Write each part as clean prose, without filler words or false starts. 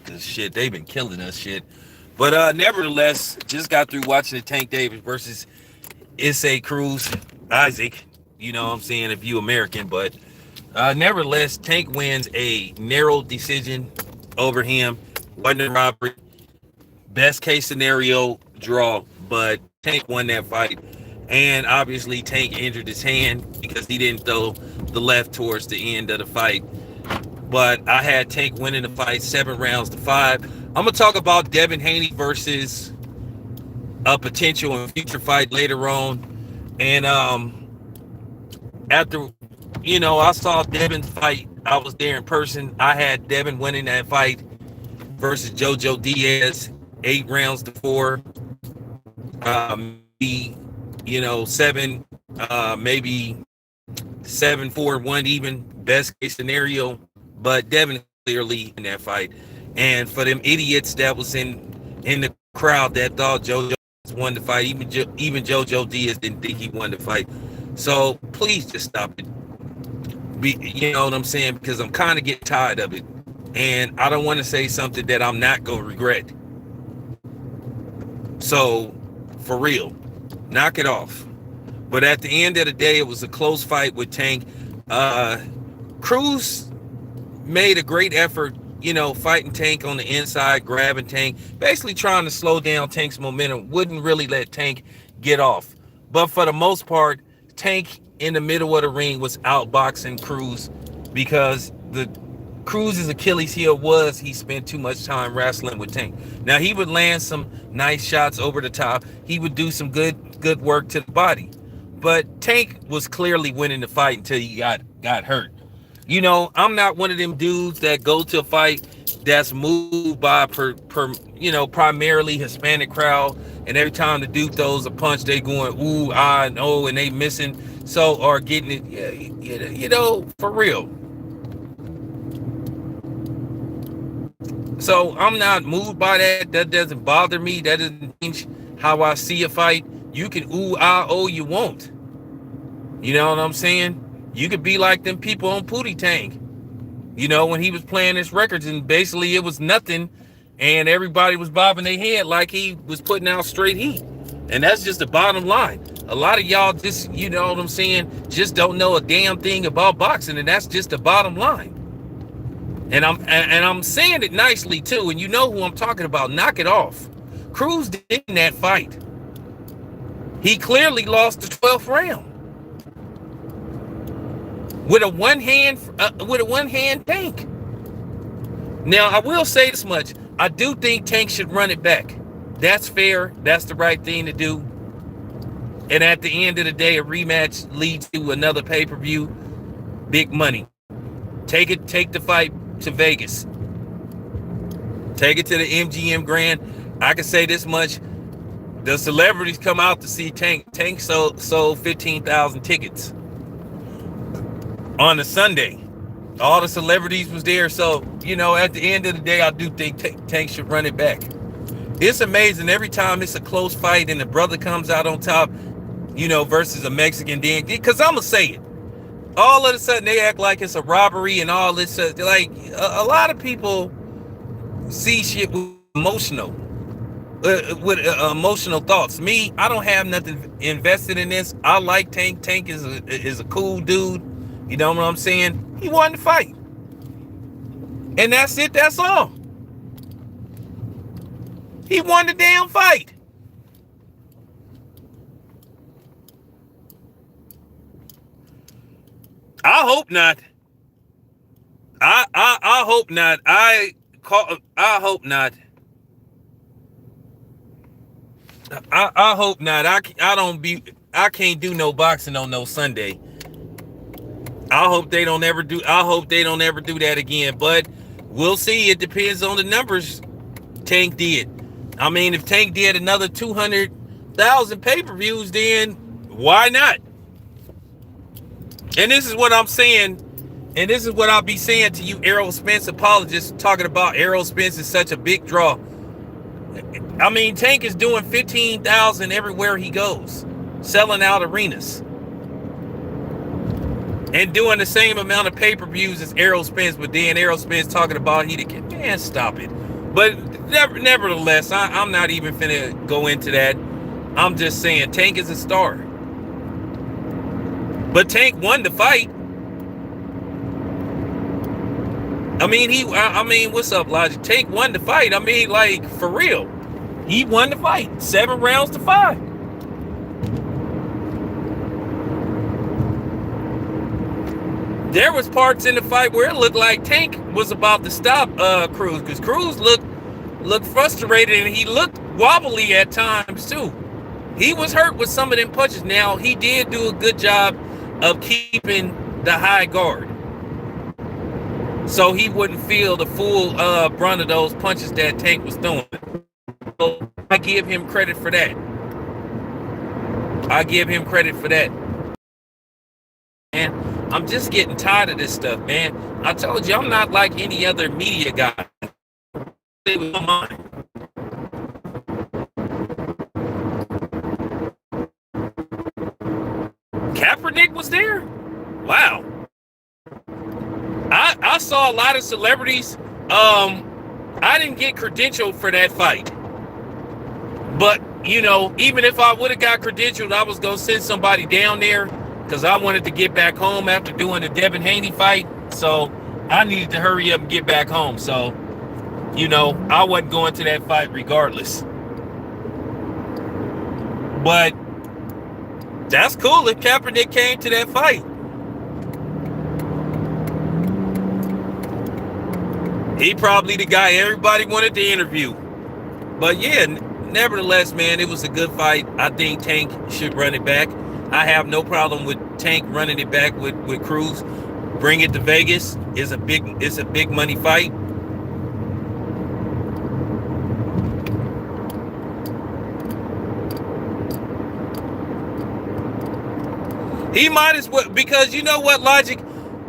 because shit, they've been killing us shit. But nevertheless, just got through watching the Tank Davis versus S.A. Cruz, Isaac. You know what I'm saying, if you American. But nevertheless, Tank wins a narrow decision over him. Wasn't a robbery. Best case scenario, draw. But Tank won that fight. And obviously, Tank injured his hand because he didn't throw the left towards the end of the fight. But I had Tank winning the fight 7 rounds to 5. I'm going to talk about Devin Haney versus a potential and future fight later on. And after, I saw Devin's fight. I was there in person. I had Devin winning that fight versus Jojo Diaz, 8 rounds to 4. Maybe, 7, maybe 7-4-1 even, best case scenario. But Devin clearly in that fight. And for them idiots that was in the crowd that thought Jojo won the fight, even Jojo Diaz didn't think he won the fight. So please just stop it. You know what I'm saying? Because I'm kind of getting tired of it. And I don't want to say something that I'm not going to regret. So, for real, knock it off. But at the end of the day, it was a close fight with Tank. Cruz made a great effort, fighting Tank on the inside, grabbing Tank, basically trying to slow down Tank's momentum, wouldn't really let Tank get off. But for the most part, Tank in the middle of the ring was outboxing Cruz because the Cruz's Achilles heel was he spent too much time wrestling with Tank. Now, he would land some nice shots over the top. He would do some good work to the body. But Tank was clearly winning the fight until he got hurt. I'm not one of them dudes that go to a fight that's moved by primarily Hispanic crowd, and every time the dude throws a punch, they going ooh, ah, and oh, and they missing, or getting it, for real. So I'm not moved by that. That doesn't bother me. That doesn't change how I see a fight. You can ooh, ah, oh, you won't. You know what I'm saying? You could be like them people on Pootie Tang, when he was playing his records and basically it was nothing and everybody was bobbing their head like he was putting out straight heat. And that's just the bottom line. A lot of y'all just, just don't know a damn thing about boxing, and that's just the bottom line. And I'm saying it nicely too, and you know who I'm talking about. Knock it off. Cruz did in that fight. He clearly lost the 12th round. With a one hand Tank. Now, I will say this much. I do think Tank should run it back. That's fair. That's the right thing to do. And at the end of the day, a rematch leads to another pay-per-view. Big money. Take the fight to Vegas. Take it to the MGM Grand. I can say this much. The celebrities come out to see Tank. Tank sold 15,000 tickets. On a Sunday, all the celebrities was there. So, at the end of the day, I do think Tank should run it back. It's amazing every time it's a close fight and the brother comes out on top, versus a Mexican then. Because I'm going to say it. All of a sudden, they act like it's a robbery and all this. Like, a lot of people see shit with emotional thoughts. Me, I don't have nothing invested in this. I like Tank. Tank is a cool dude. You know what I'm saying? He won the fight. And that's it. That's all. He won the damn fight. I hope not. I hope not. I hope not. I hope not. I can't do no boxing on no Sunday. I hope they don't ever do that again. But we'll see. It depends on the numbers Tank did. I mean, if Tank did another 200,000 pay-per-views, then why not? And this is what I'm saying. And this is what I'll be saying to you Errol Spence apologists talking about Errol Spence is such a big draw. I mean, Tank is doing 15,000 everywhere he goes, selling out arenas. And doing the same amount of pay-per-views as Errol Spence, but then Errol Spence talking about man, stop it. But nevertheless, I'm not even finna go into that. I'm just saying Tank is a star. But Tank won the fight. I mean, what's up, Logic? Tank won the fight. I mean, like, for real. He won the fight. 7 rounds to 5. There was parts in the fight where it looked like Tank was about to stop Cruz, because Cruz looked frustrated and he looked wobbly at times too. He was hurt with some of them punches. Now, he did do a good job of keeping the high guard, so he wouldn't feel the full brunt of those punches that Tank was throwing. So I give him credit for that. And I'm just getting tired of this stuff, man. I told you I'm not like any other media guy. It was on mine. Kaepernick was there? Wow. I saw a lot of celebrities. I didn't get credentialed for that fight. But, you know, even if I would have got credentialed, I was going to send somebody down there because I wanted to get back home after doing the Devin Haney fight. So I needed to hurry up and get back home. So, you know, I wasn't going to that fight regardless. But that's cool if Kaepernick came to that fight. He probably the guy everybody wanted to interview. But yeah, nevertheless, man, it was a good fight. I think Tank should run it back. I have no problem with Tank running it back with Cruz. Bring it to Vegas. It's a big money fight. He might as well, because you know what, Logic?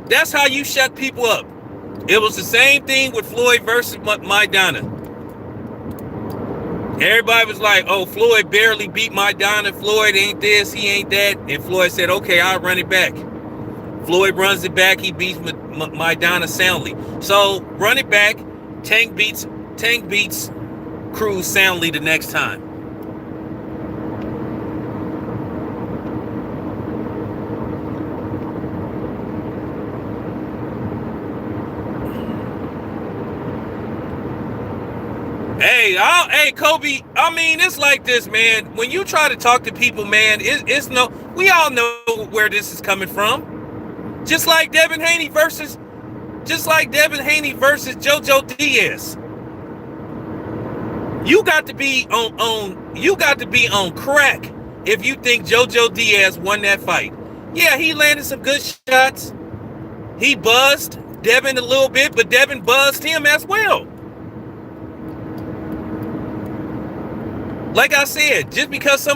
That's how you shut people up. It was the same thing with Floyd versus Maidana. Everybody was like, oh, Floyd barely beat Maidana. Floyd ain't this, he ain't that. And Floyd said, okay, I'll run it back. Floyd runs it back. He beats Maidana soundly. So run it back. Tank beats Cruz soundly the next time. Hey, Kobe. I mean, it's like this, man. When you try to talk to people, man, we all know where this is coming from. Just like Devin Haney versus Jojo Diaz. You got to be on crack if you think Jojo Diaz won that fight. Yeah, he landed some good shots. He buzzed Devin a little bit, but Devin buzzed him as well. Like I said, just because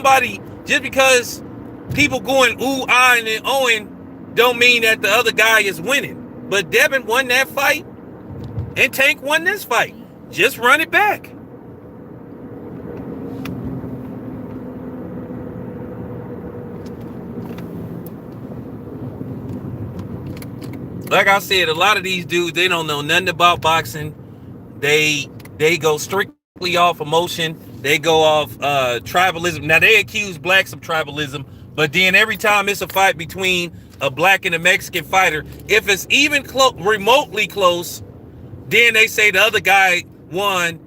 people going ooh, ah, and Owen don't mean that the other guy is winning. But Devin won that fight, and Tank won this fight. Just run it back. Like I said, a lot of these dudes, they don't know nothing about boxing. They go strictly off emotion. They go off tribalism. Now, they accuse blacks of tribalism, but then every time it's a fight between a black and a Mexican fighter, if it's even remotely close, then they say the other guy won.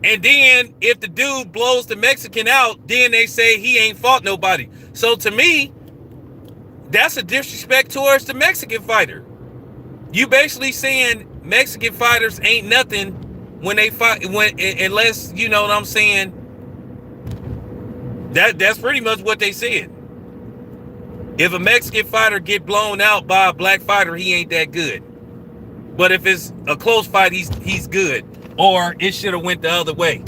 And then if the dude blows the Mexican out, then they say he ain't fought nobody. So to me, that's a disrespect towards the Mexican fighter. You basically saying Mexican fighters ain't nothing when they fight, unless, you know what I'm saying. That's pretty much what they said. If a Mexican fighter get blown out by a black fighter, he ain't that good. But if it's a close fight, he's good. Or it should have went the other way.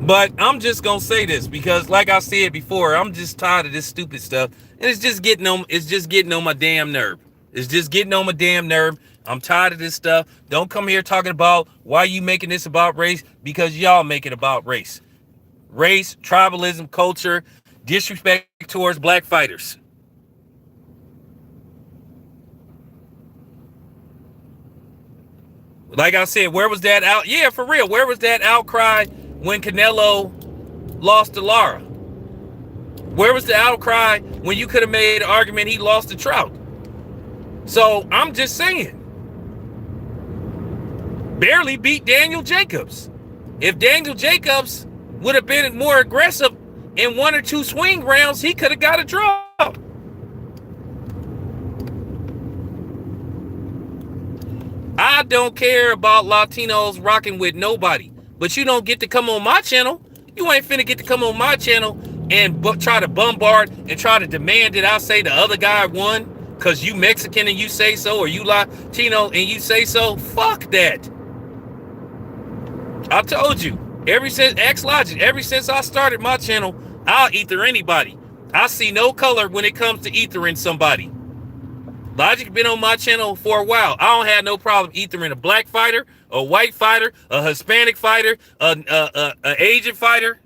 But I'm just gonna say this because, like I said before, I'm just tired of this stupid stuff, and it's just getting on my damn nerve. It's just getting on my damn nerve. I'm tired of this stuff. Don't come here talking about why you making this about race, because y'all make it about race. Race, tribalism, culture, disrespect towards black fighters. Like I said, where was that out? Yeah, for real. Where was that outcry when Canelo lost to Lara? Where was the outcry when you could have made an argument he lost to Trout? So I'm just saying, barely beat Daniel Jacobs. If Daniel Jacobs would have been more aggressive in one or two swing rounds, he could have got a draw. I don't care about Latinos rocking with nobody, but you don't get to come on my channel. You ain't finna get to come on my channel and try to bombard and try to demand that I say the other guy won because you Mexican and you say so, or you Latino and you say so. Fuck that. I told you, ever since X-Logic, ever since I started my channel, I'll ether anybody. I see no color when it comes to ethering somebody. Logic been on my channel for a while. I don't have no problem ethering a black fighter, a white fighter, a Hispanic fighter, a Asian fighter.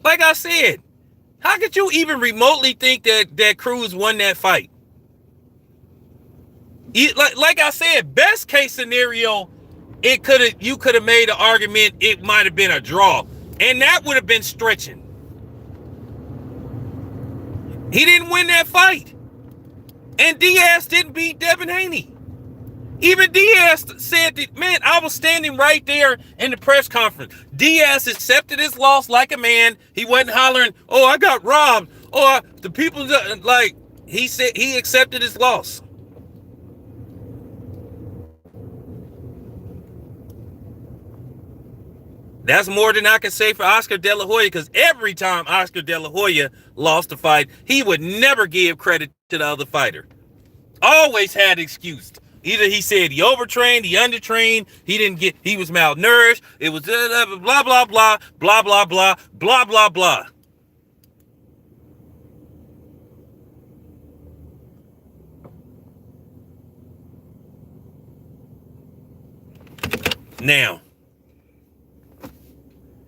Like I said, how could you even remotely think that Cruz won that fight? Like I said, best case scenario, you could have made an argument it might have been a draw, and that would have been stretching. He didn't win that fight, and Diaz didn't beat Devin Haney. Even Diaz said that, man, I was standing right there in the press conference. Diaz accepted his loss like a man. He wasn't hollering, oh, I got robbed. Oh, the people, like, he said he accepted his loss. That's more than I can say for Oscar De La Hoya, because every time Oscar De La Hoya lost a fight, he would never give credit to the other fighter. Always had excuse. Either he said he overtrained, he undertrained, he was malnourished, it was blah, blah, blah, blah, blah, blah, blah, blah, blah, blah. Now,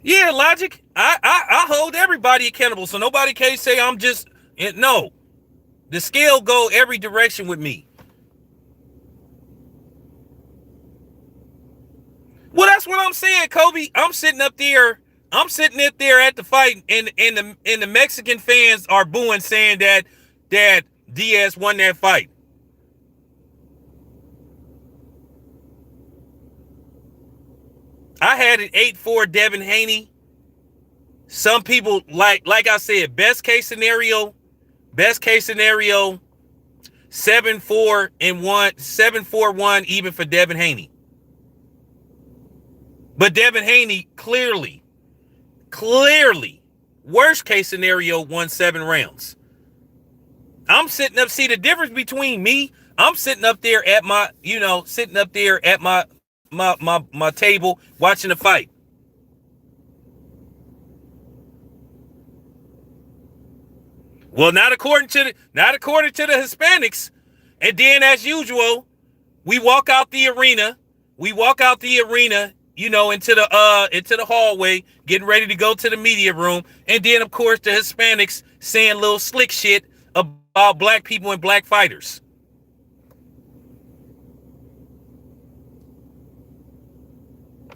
yeah, Logic, I hold everybody accountable, so nobody can say I'm just, no. The scale go every direction with me. Well, that's what I'm saying, Kobe. I'm sitting up there at the fight, and the Mexican fans are booing, saying that Diaz won that fight. I had it 8-4 Devin Haney. Some people, like I said, best case scenario, 7-4 and 1, 7-4-1 even for Devin Haney. But Devin Haney clearly, worst case scenario, won 7 rounds. I'm sitting up, see the difference between me, I'm sitting up there at my, my table watching the fight. Well, not according to the Hispanics. And then, as usual, we walk out the arena, into the hallway, getting ready to go to the media room, and then of course the Hispanics saying little slick shit about black people and black fighters.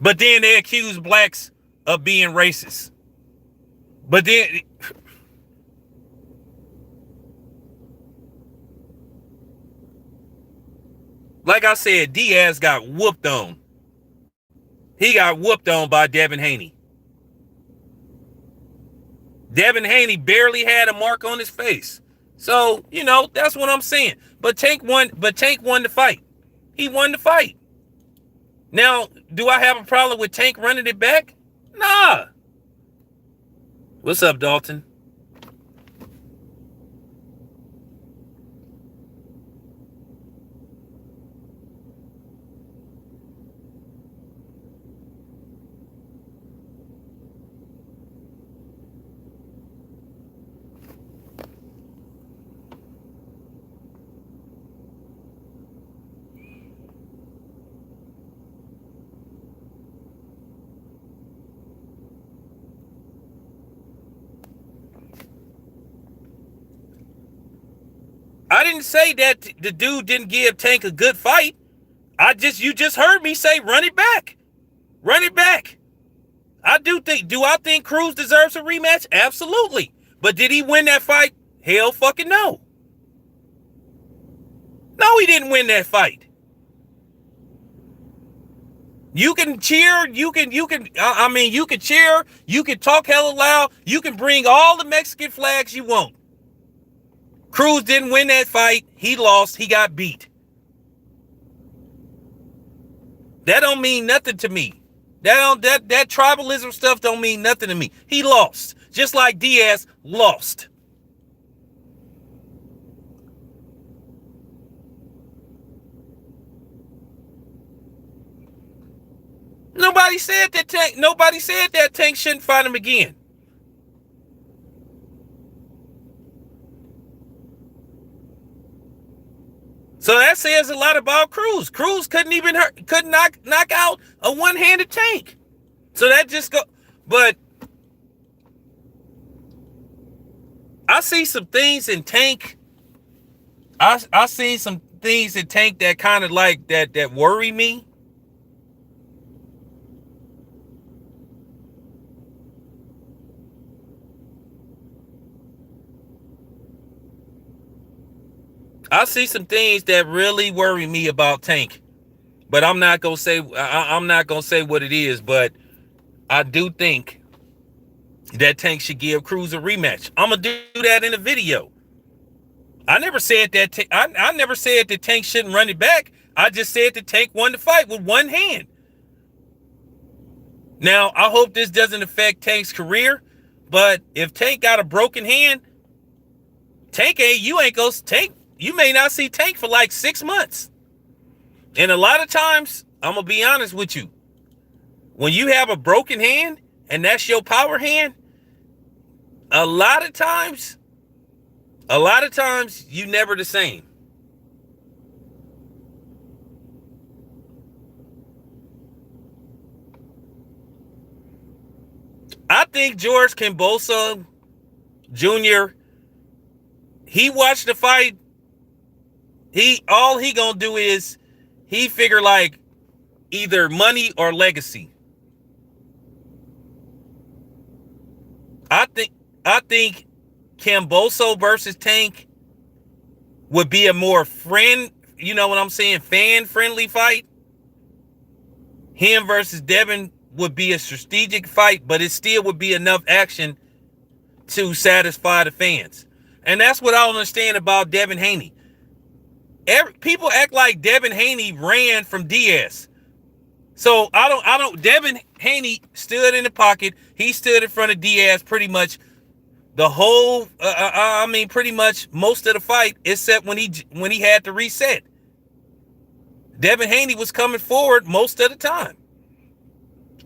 But then they accuse blacks of being racist. But then, like I said, Diaz got whooped on. He got whooped on by Devin Haney. Devin Haney barely had a mark on his face. So, that's what I'm saying. But Tank won the fight. He won the fight. Now, do I have a problem with Tank running it back? Nah. What's up, Dalton? didn't say that the dude didn't give Tank a good fight. You just heard me say run it back. Run it back. Do I think Cruz deserves a rematch? Absolutely. But did he win that fight? Hell fucking no. No, he didn't win that fight. You can cheer, you can cheer, you can talk hella loud, you can bring all the Mexican flags you want. Cruz didn't win that fight. He lost. He got beat. That don't mean nothing to me. That tribalism stuff don't mean nothing to me. He lost. Just like Diaz lost. Nobody said that Tank shouldn't fight him again. So that says a lot about Cruz. Cruz couldn't knock out a one-handed Tank. So that just go. But I see some things in Tank. I see some things in Tank that kind of like that worry me. I see some things that really worry me about Tank, but I'm not gonna say what it is. But I do think that Tank should give Cruz a rematch. I'm gonna do that in a video. I never said that. I never said that Tank shouldn't run it back. I just said that Tank won the fight with one hand. Now I hope this doesn't affect Tank's career, but if Tank got a broken hand, you may not see Tank for like 6 months. And a lot of times, I'm going to be honest with you. When you have a broken hand and that's your power hand, a lot of times, you never the same. I think George Kambosos Jr., he watched the fight. All he gonna do is he figure like either money or legacy. I think Kambosos versus Tank would be a more fan-friendly fight. Him versus Devin would be a strategic fight, but it still would be enough action to satisfy the fans. And that's what I don't understand about Devin Haney. People act like Devin Haney ran from Diaz. So Devin Haney stood in the pocket. He stood in front of Diaz pretty much the whole, pretty much most of the fight, except when he had to reset. Devin Haney was coming forward most of the time.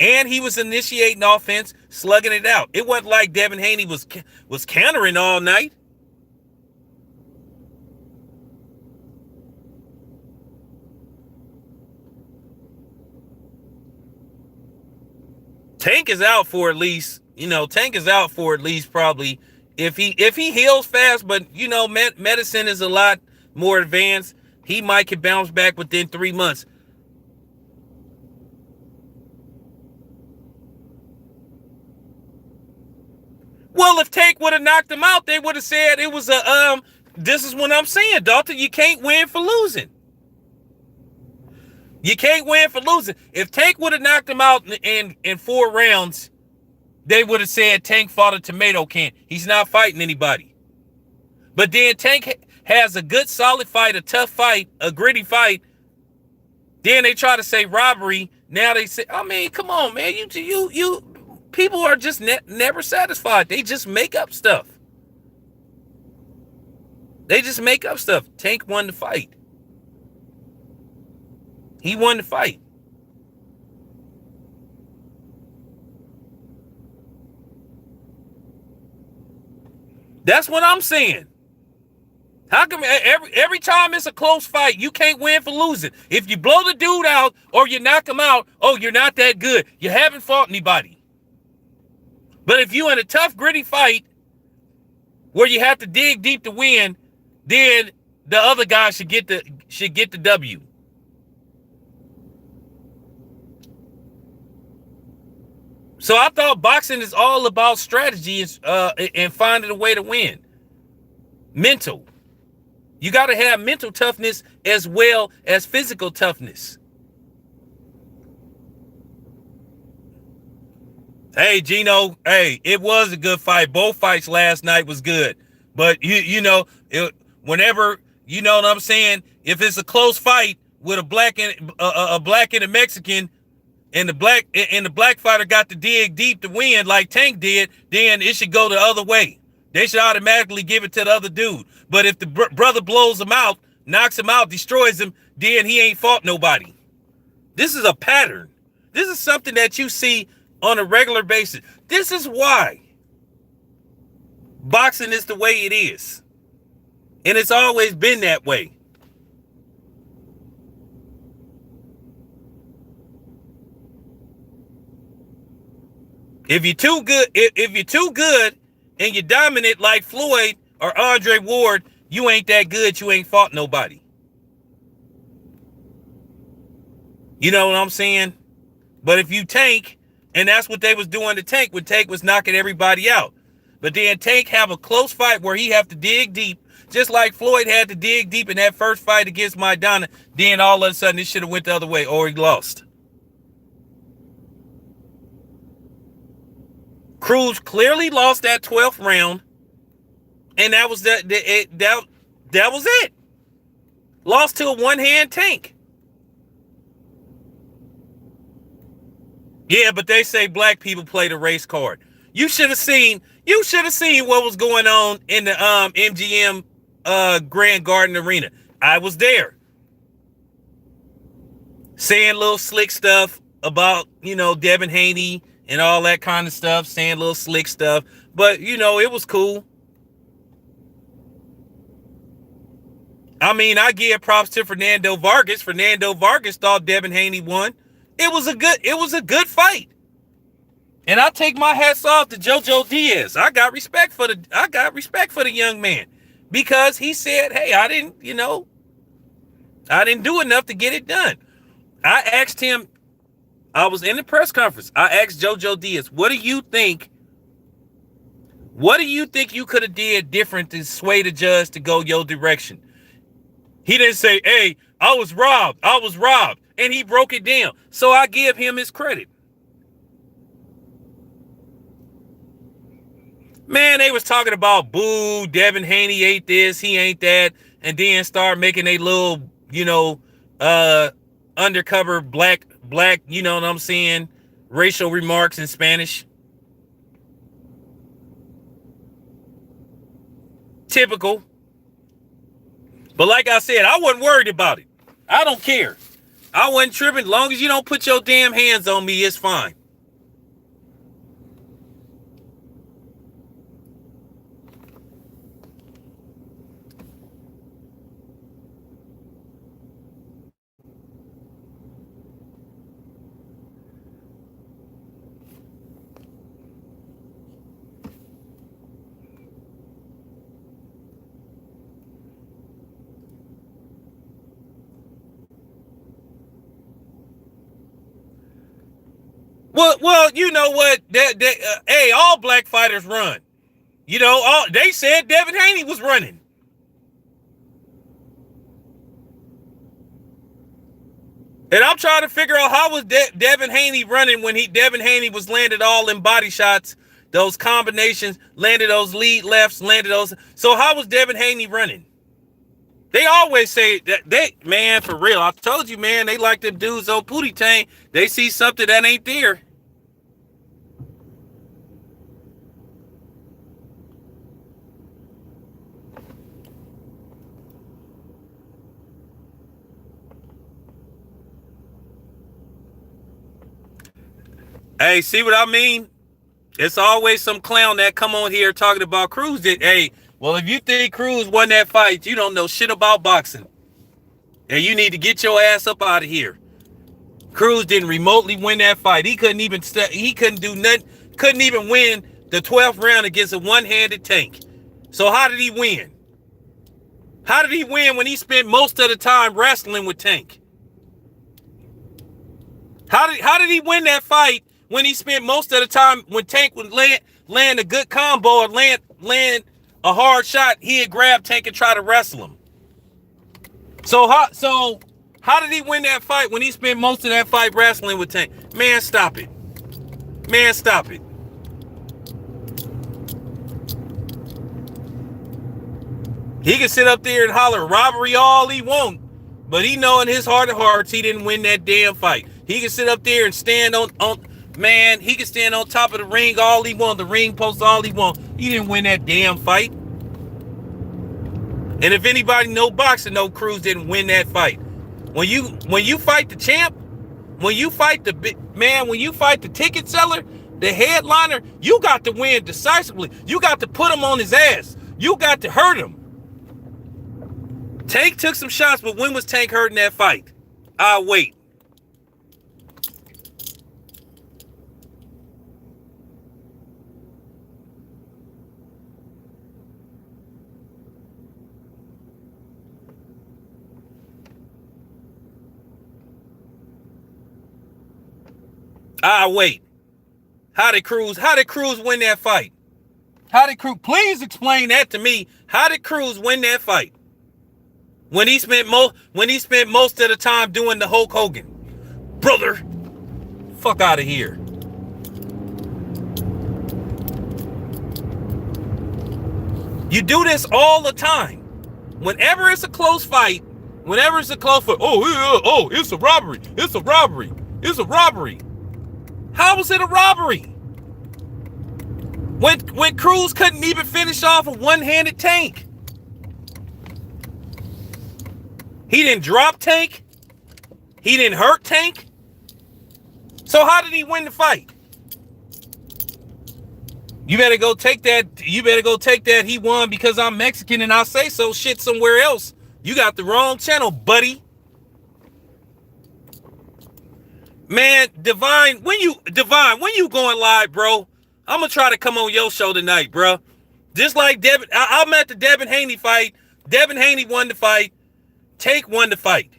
And he was initiating offense, slugging it out. It wasn't like Devin Haney was countering all night. Tank is out for at least probably if he heals fast, but medicine is a lot more advanced. He might can bounce back within 3 months. Well, if Tank would have knocked him out, they would have said it was this is what I'm saying, Dalton. You can't win for losing. You can't win for losing. If Tank would have knocked him out in 4 rounds, they would have said Tank fought a tomato can. He's not fighting anybody. But then Tank has a good, solid fight, a tough fight, a gritty fight. Then they try to say robbery. Now they say, come on, man. You people are just never satisfied. They just make up stuff. Tank won the fight. He won the fight. That's what I'm saying. How come every time it's a close fight, you can't win for losing? If you blow the dude out or you knock him out, you're not that good. You haven't fought anybody. But if you're in a tough, gritty fight where you have to dig deep to win, then the other guy should get the W. So I thought boxing is all about strategy and finding a way to win. Mental. You got to have mental toughness as well as physical toughness. Hey, Gino, hey, it was a good fight. Both fights last night was good. But, whenever, you know what I'm saying, if it's a close fight with a black and a Mexican, and the black fighter got to dig deep to win like Tank did, then it should go the other way. They should automatically give it to the other dude. But if the brother blows him out, knocks him out, destroys him, then he ain't fought nobody. This is a pattern. This is something that you see on a regular basis. This is why boxing is the way it is. And it's always been that way. If you're too good and you're dominant like Floyd or Andre Ward, you ain't that good. You ain't fought nobody. You know what I'm saying? But if you Tank, and that's what they was doing to Tank when Tank was knocking everybody out. But then Tank have a close fight where he have to dig deep, just like Floyd had to dig deep in that first fight against Maidana. Then all of a sudden it should have went the other way or he lost. Cruz clearly lost that 12th round, and that was that was it. Lost to a one-hand Tank. Yeah, but they say black people play the race card. You should have seen what was going on in the MGM Grand Garden Arena. I was there. Saying little slick stuff about, Devin Haney and all that kind of stuff, saying little slick stuff. But, it was cool. I mean, I give props to Fernando Vargas. Fernando Vargas thought Devin Haney won. It was a good fight. And I take my hats off to Jojo Diaz. I got respect for the young man. Because he said, hey, I didn't do enough to get it done. I asked him, I was in the press conference. I asked Jojo Diaz, what do you think you could have did different to sway the judge to go your direction? He didn't say, hey, I was robbed. And he broke it down. So I give him his credit. Man, they was talking about, boo, Devin Haney ain't this, he ain't that. And then start making a little, undercover black, you know what I'm saying, racial remarks in Spanish. Typical. But like I said, I wasn't worried about it. I don't care. I wasn't tripping. As long as you don't put your damn hands on me, it's fine. Well, you know what? Hey, all black fighters run. They said Devin Haney was running. And I'm trying to figure out how was Devin Haney running when Devin Haney was landed all in body shots, those combinations, landed those lead lefts, landed those. So how was Devin Haney running? They always say that man, for real. I told you, man, they like them dudes on Pootie Tang. They see something that ain't there. Hey, see what I mean? It's always some clown that come on here talking about Cruz. Hey, well, if you think Cruz won that fight, you don't know shit about boxing. And you need to get your ass up out of here. Cruz didn't remotely win that fight. He couldn't do nothing. Couldn't even win the 12th round against a one-handed Tank. So how did he win? How did he win when he spent most of the time wrestling with Tank? How did he win that fight when he spent most of the time when Tank would land a good combo or land a hard shot, he'd grab Tank and try to wrestle him? So how did he win that fight when he spent most of that fight wrestling with Tank? Man, stop it. Man, stop it. He can sit up there and holler robbery all he wants, but he know in his heart of hearts he didn't win that damn fight. He can sit up there and stand on man, he can stand on top of the ring all he wants, the ring post all he wants. He didn't win that damn fight. And if anybody know boxing, know Cruz didn't win that fight. When you fight the champ, when you fight the when you fight the ticket seller, the headliner, you got to win decisively. You got to put him on his ass. You got to hurt him. Tank took some shots, but when was Tank hurt in that fight? I'll wait. I'll wait. How did Cruz win that fight? How did Cruz, please explain that to me. How did Cruz win that fight? When he spent most of the time doing the Hulk Hogan. Brother, fuck out of here. You do this all the time. Whenever it's a close fight, oh, yeah, it's a robbery. It's a robbery. It's a robbery. How was it a robbery? When Cruz couldn't even finish off a one-handed Tank. He didn't drop Tank. He didn't hurt Tank. So how did he win the fight? You better go take that. You better go take that. He won because I'm Mexican and I say so shit somewhere else. You got the wrong channel, buddy. Man, Divine, when you going live, bro? I'm gonna try to come on your show tonight, bro. Just like Devin, I'm at the Devin Haney fight. Devin Haney won the fight. Tank won the fight.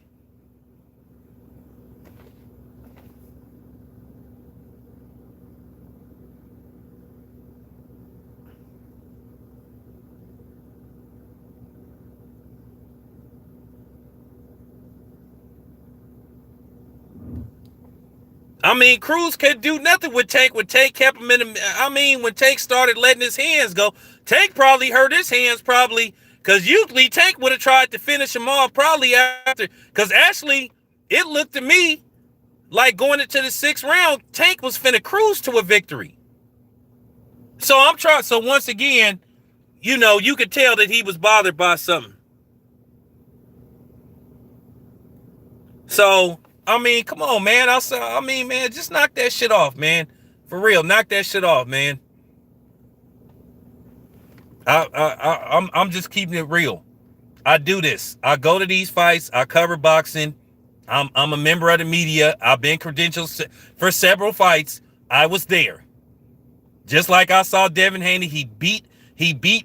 I mean, Cruz could do nothing with Tank. When Tank kept him in the, when Tank started letting his hands go, Tank probably hurt his hands because usually Tank would have tried to finish him off probably after. Because actually, it looked to me like going into the 6th round, Tank was finna cruise to a victory. So I'm trying. So once again, you could tell that he was bothered by something. So. I mean, come on, man. Man, just knock that shit off, man. For real, knock that shit off, man. I'm just keeping it real. I do this. I go to these fights. I cover boxing. I'm a member of the media. I've been credentialed for several fights. I was there. Just like I saw Devin Haney, he beat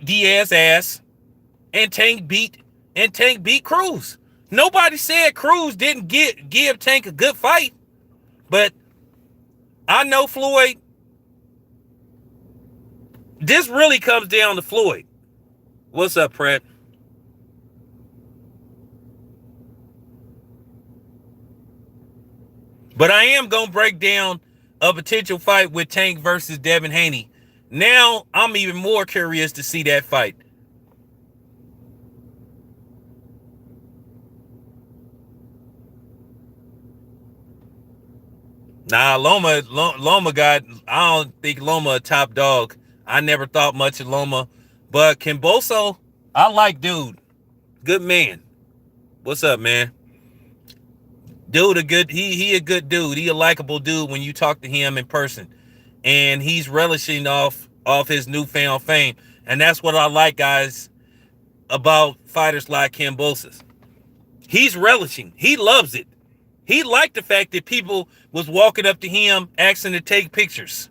Diaz ass, and Tank beat Cruz. Nobody said Cruz didn't give Tank a good fight, but I know Floyd. This really comes down to Floyd. What's up, Pratt? But I am going to break down a potential fight with Tank versus Devin Haney. Now, I'm even more curious to see that fight. Nah, Loma I don't think Loma a top dog. I never thought much of Loma. But Kimboso, I like dude. Good man. What's up, man? Dude, he a good dude. He a likable dude when you talk to him in person. And he's relishing off his newfound fame. And that's what I like, guys, about fighters like Kimboso. He's relishing. He loves it. He liked the fact that people was walking up to him asking to take pictures.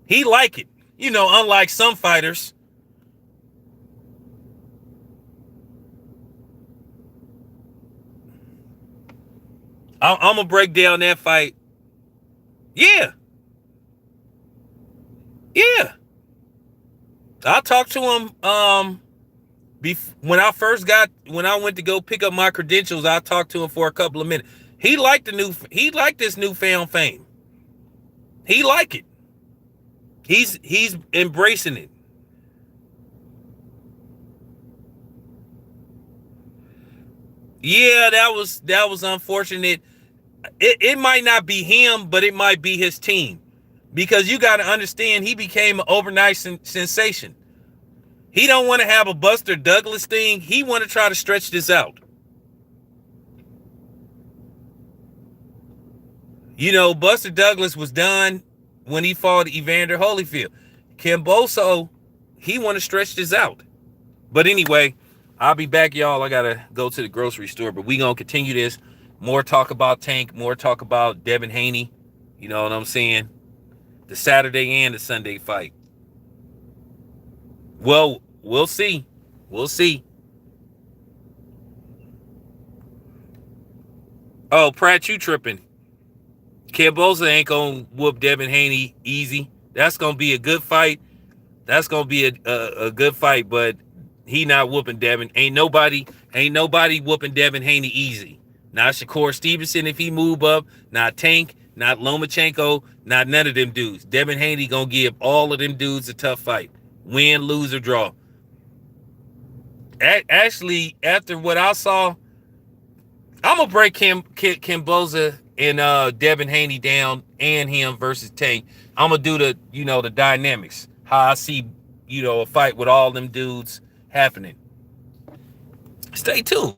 He liked it. Unlike some fighters. I'm gonna break down that fight. Yeah, yeah. I talked to him. When I went to go pick up my credentials, I talked to him for a couple of minutes. He liked this newfound fame. He liked it. He's embracing it. Yeah, that was unfortunate. It might not be him, but it might be his team, because you got to understand he became an overnight sensation. He don't want to have a Buster Douglas thing. He want to try to stretch this out. Buster Douglas was done when he fought Evander Holyfield. Kimboso, he want to stretch this out. But anyway, I'll be back, y'all. I got to go to the grocery store, but we going to continue this. More talk about Tank, more talk about Devin Haney. You know what I'm saying? The Saturday and the Sunday fight. Well, we'll see. We'll see. Oh, Pratt, you tripping. Camboza ain't going to whoop Devin Haney easy. That's going to be a good fight. That's going to be a good fight, but he not whooping Devin. Ain't nobody whooping Devin Haney easy. Not Shakur Stevenson if he move up. Not Tank. Not Lomachenko. Not none of them dudes. Devin Haney going to give all of them dudes a tough fight. Win, lose, or draw. Actually, after what I saw, I'm going to break Kimboza and Devin Haney down and him versus Tank. I'm going to do the dynamics. How I see, a fight with all them dudes happening. Stay tuned.